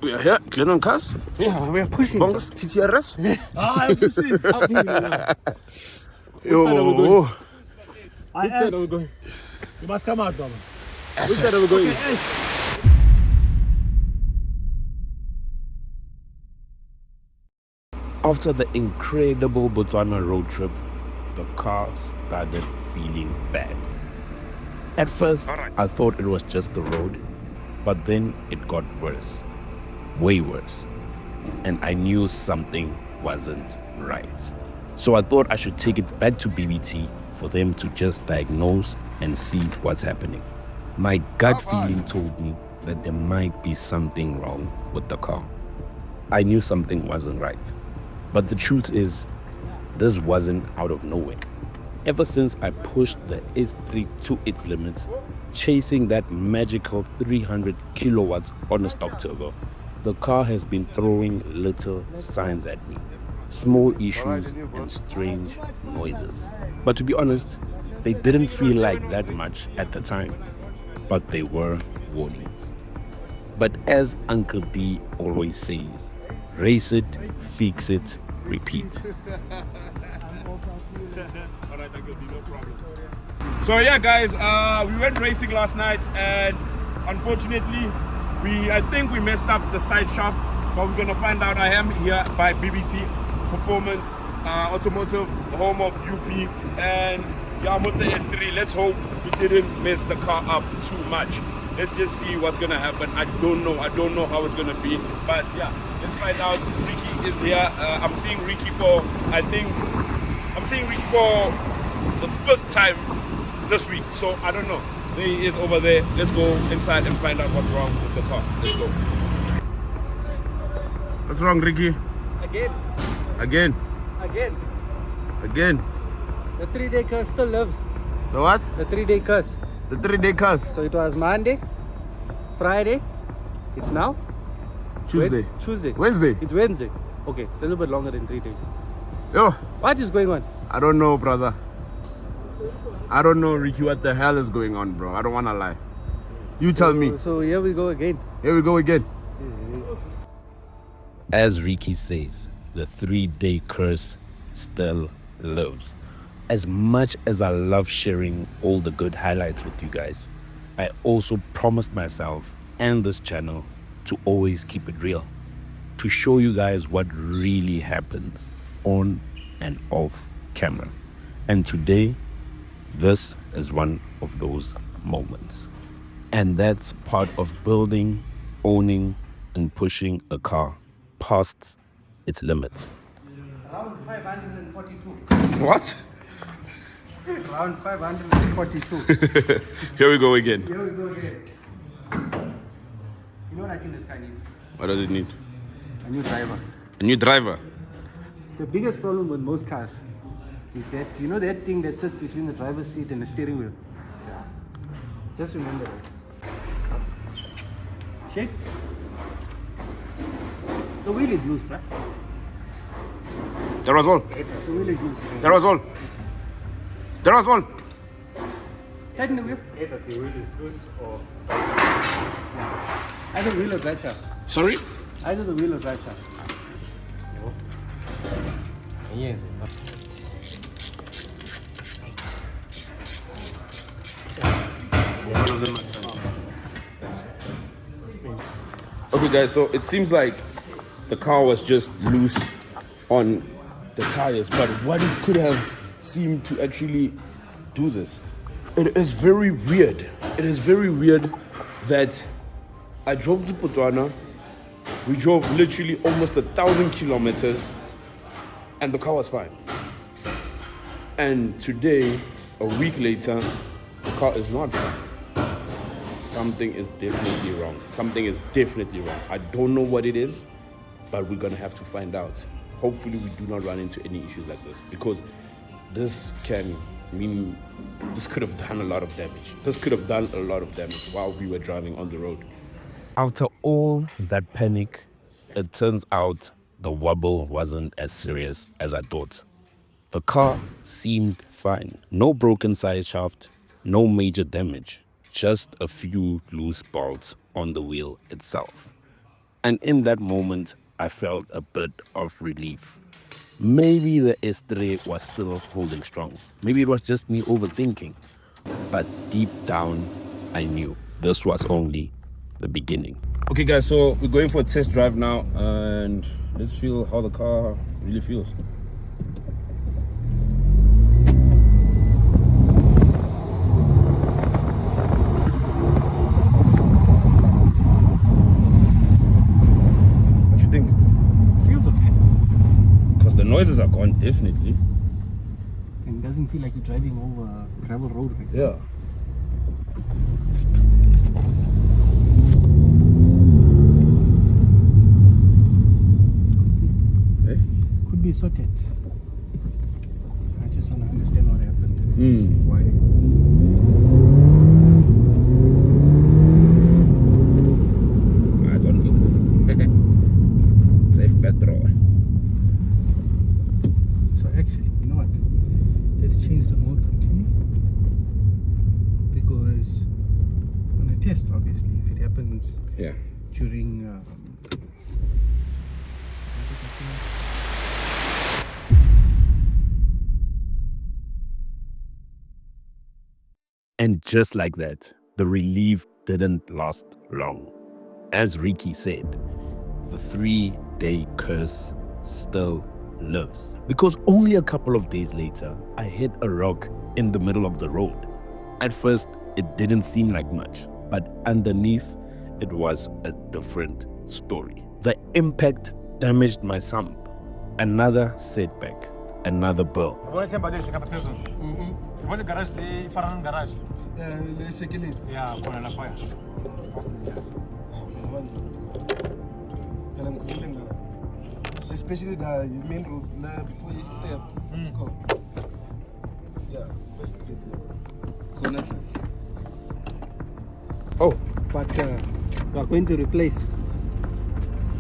We are here, Glennon Cars. Yeah, we are pushing. Bongs, TTRS. I'm pushing. Yo. Which side are we going? You must come out, Baba. Which side are we going? Okay, After the incredible Botswana road trip, the car started feeling bad. At first, I thought it was just the road, but then it got worse, way worse, and I knew something wasn't right. So I thought I should take it back to BBT for them to just diagnose and see what's happening. My gut feeling told me that there might be something wrong with the car. I knew something wasn't right. But the truth is, this wasn't out of nowhere. Ever since I pushed the S3 to its limits, chasing that magical 300 kilowatts on a stock turbo, the car has been throwing little signs at me. Small issues and strange noises. But to be honest, they didn't feel like that much at the time. But they were warnings. But as Uncle D always says, race it, fix it, repeat. So yeah, guys, we went racing last night, and unfortunately, I think we messed up the side shaft, but we're gonna find out. I am here by BBT Performance Automotive, home of UP, and yeah, I'm with the S3. Let's hope we didn't mess the car up too much. Let's just see what's gonna happen. I don't know how it's gonna be, but yeah, let's find out. Ricky is here. I'm seeing Ricky for the 5th time this week, so I don't know. There he is over there. Let's go inside and find out what's wrong with the car. Let's go. What's wrong, Ricky? Again. The 3-day curse still lives. The what? The 3-day curse. The 3-day curse. So it was Monday, Friday. It's now Tuesday. Tuesday. Wednesday. It's Wednesday. Okay, a little bit longer than 3 days. Yo, What is going on? I don't know, brother. I don't know, Ricky, what the hell is going on, bro. I don't want to lie. You tell me. So here we go again. Here we go again. As Ricky says, the 3-day curse still lives. As much as I love sharing all the good highlights with you guys, I also promised myself and this channel to always keep it real, to show you guys what really happens on and off camera. And today, this is one of those moments. And that's part of building, owning, and pushing a car past its limits. Round 542. What? Round 542. Here we go again. Here we go again. You know what I think this guy needs? What does it need? A new driver. A new driver. The biggest problem with most cars is that, you know that thing that sits between the driver's seat and the steering wheel? Yeah. Just remember that. Shake. The wheel is loose, right? That was all. The wheel is loose. That was all. That was all. Tighten the wheel. Either the wheel is loose or Either wheel or drive shaft. Sorry? Either the wheel or drive shaft. yes. One of them. Okay, guys, so it seems like the car was just loose on the tires, but what it could have seemed to actually do this. It is very weird. It is very weird that I drove to Botswana. We drove literally almost 1,000 kilometers and the car was fine. And today, a week later, the car is not fine. Something is definitely wrong. Something is definitely wrong. I don't know what it is, but we're gonna have to find out. Hopefully we do not run into any issues like this, because this can mean this could have done a lot of damage. This could have done a lot of damage while we were driving on the road. After all that panic, it turns out the wobble wasn't as serious as I thought. The car seemed fine. No broken side shaft, no major damage, just a few loose bolts on the wheel itself. And in that moment, I felt a bit of relief. Maybe the S3 was still holding strong. Maybe it was just me overthinking. But deep down, I knew this was only the beginning. Okay guys, so we're going for a test drive now and let's feel how the car really feels. What you think? Feels okay. Because the noises are gone, definitely. And it doesn't feel like you're driving over a gravel road. Right? Yeah. Could be sorted. I just want to understand what happened. Why? It's on eco. Safe petrol. So actually, you know what? Let's change the mode continue. Because on a test, obviously, if it happens Yeah. during And just like that, the relief didn't last long. As Ricky said, the 3-day curse still lives. Because only a couple of days later, I hit a rock in the middle of the road. At first, it didn't seem like much, but underneath, it was a different story. The impact damaged my sump. Another setback, another bill. especially the main road before you step. Let's go. Yeah, first corner. Oh, But we are going to replace.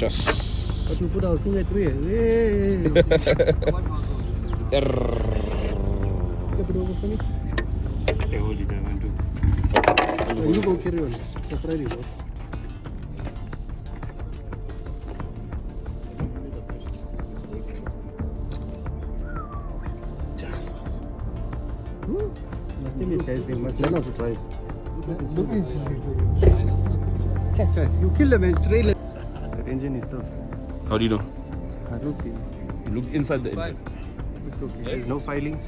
just. But we put our finger through here. Hey. Flip it over for me. You go carry on. That's right, boss. Jesus. I think these guys, they must learn how to drive. Look at this. You kill them and trailer. That engine is tough. How do you know? I looked in. You looked inside the engine. It's okay. There's no filings.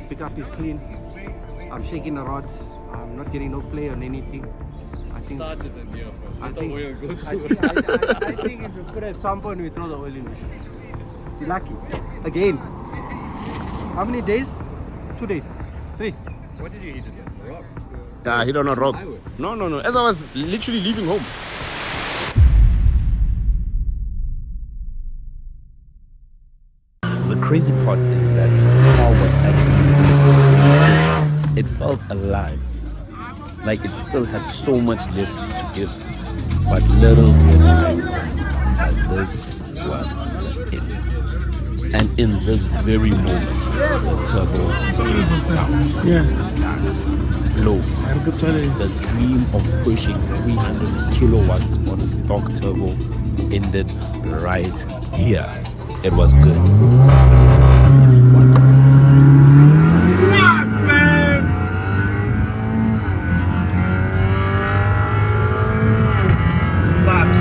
Pickup is clean. I'm shaking the rods. I'm not getting no play on anything. I think. Started in here first. I Let the think, oil go I through. think if you put it at some point, we throw the oil in. You're lucky. Again. How many days? 2 days. 3. What did you hit it on? The rock? I hit on a rock. Highway. No. As I was literally leaving home. The crazy part is that the car was actually, it felt alive, like it still had so much left to give, but little did I know that this was the end. And in this very moment, the turbo gave out. Blow. The dream of pushing 300 kilowatts on a stock turbo ended right here. It was good, but it wasn't. Fuck, man! Start.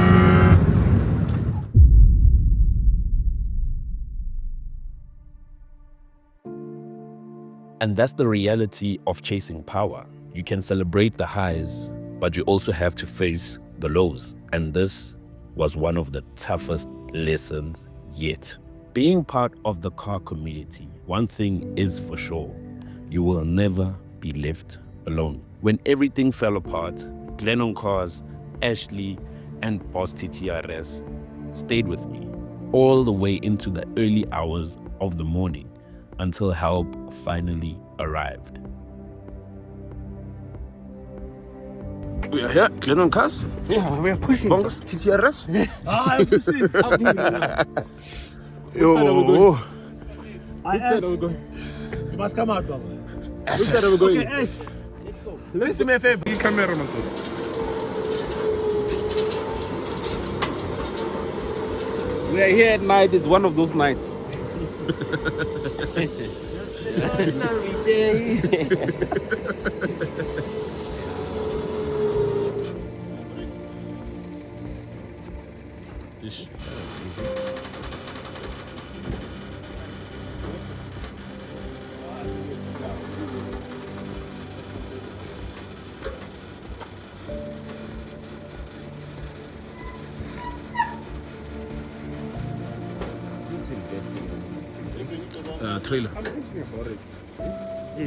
And that's the reality of chasing power. You can celebrate the highs, but you also have to face the lows. And this was one of the toughest lessons yet. Being part of the car community, one thing is for sure, you will never be left alone. When everything fell apart, Glennon Cars, Ashley, and Boss TTRS stayed with me all the way into the early hours of the morning until help finally arrived. We are here, Glennon Cars. Yeah, we are pushing. Bongs, TTRS. I'm pushing. How big is Yo. You must come out, Baba. Which side are we going? Okay, Ash. Let's do me a favor. Cameraman. We are here at night. It's one of those nights. Ish. Trailer. I'm thinking about it.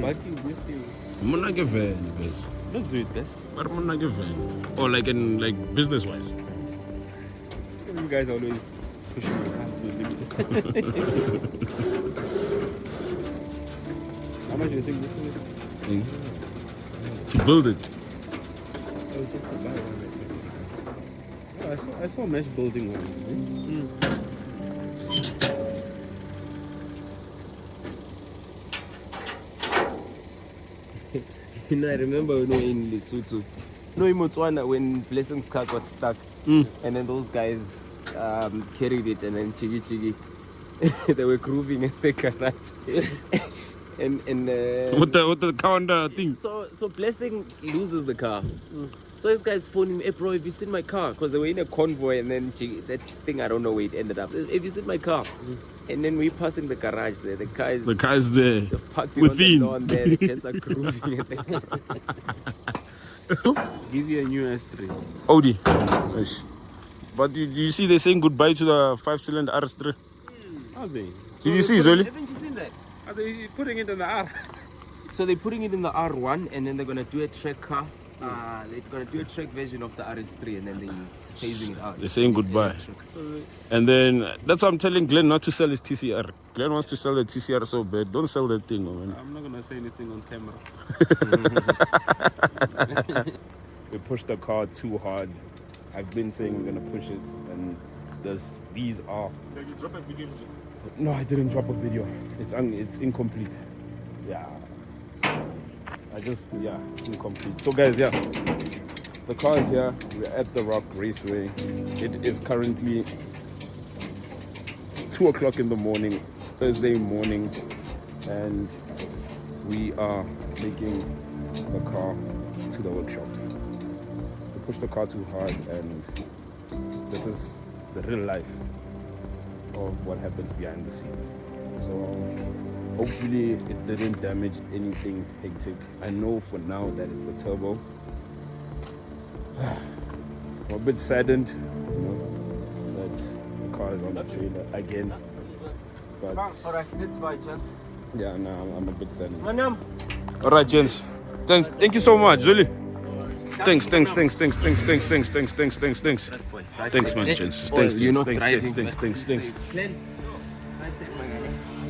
But this thing. Muna ke van, guys. Let's do it, guys. But muna ke van. Or like in like business wise. You guys always pushing your hands to the limit. How much do you think this one is? To build it. Oh, just to buy one. That's it. I saw mesh building one. You know, I remember when we were in Lesotho. No, in Botswana, when Blessing's car got stuck, and then those guys carried it, and then chigi, they were grooving in the garage. and With the counter thing. so Blessing loses the car. So this guy's phoning me, hey bro, have you seen my car? Because they were in a convoy, and then that thing, I don't know where it ended up. Have you seen my car? And then we're passing the garage there. The car is there. parked Within. on the lawn there. The gents are grooving. Give you a new S3. AUDI. Ish. But you see they're saying goodbye to the 5-cylinder RS3. Are they? Did you see, Zoli? Haven't you seen that? Are they putting it in the R? So they're putting it in the R1, and then they're gonna do a track car. They're gonna do a track version of the RS3, and then they're phasing it out. They're saying goodbye. And then that's why I'm telling Glenn not to sell his TCR. Glenn wants to sell the TCR so bad. Don't sell that thing, man. I'm not gonna say anything on camera. We pushed the car too hard. I've been saying we're gonna push it, and these are. Did you drop a video? No, I didn't drop a video. It's incomplete. Yeah. It's incomplete. So guys, the car is here. We're at the Rock Raceway. It is currently 2 o'clock in the morning, Thursday morning, and we are taking the car to the workshop. We pushed the car too hard, and this is the real life of what happens behind the scenes. So hopefully it didn't damage anything hectic. I know for now that it's the turbo. I'm a bit saddened, that the car is on the trailer again. But Alright, let's buy chance. yeah, no, I'm a bit saddened. Manam. All right, gents. Thank you so much, Zoli. Thanks, man, gents. Thanks.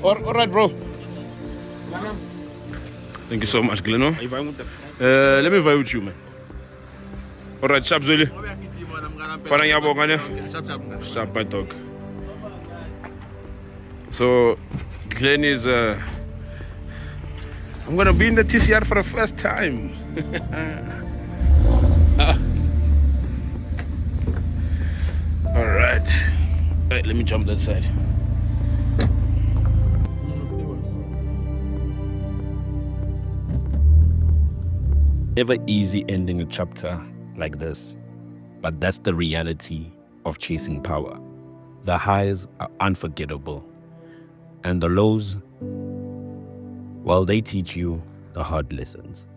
All right, bro. Thank you so much, Gleno. Let me vibe with you, man. All right, sharp, Zoli. Parang yabonga ne? Sharp, my dog. So, Glenn is I'm gonna be in the TCR for the first time. All right, let me jump that side. Never easy ending a chapter like this, but that's the reality of chasing power. The highs are unforgettable, and the lows, well, they teach you the hard lessons.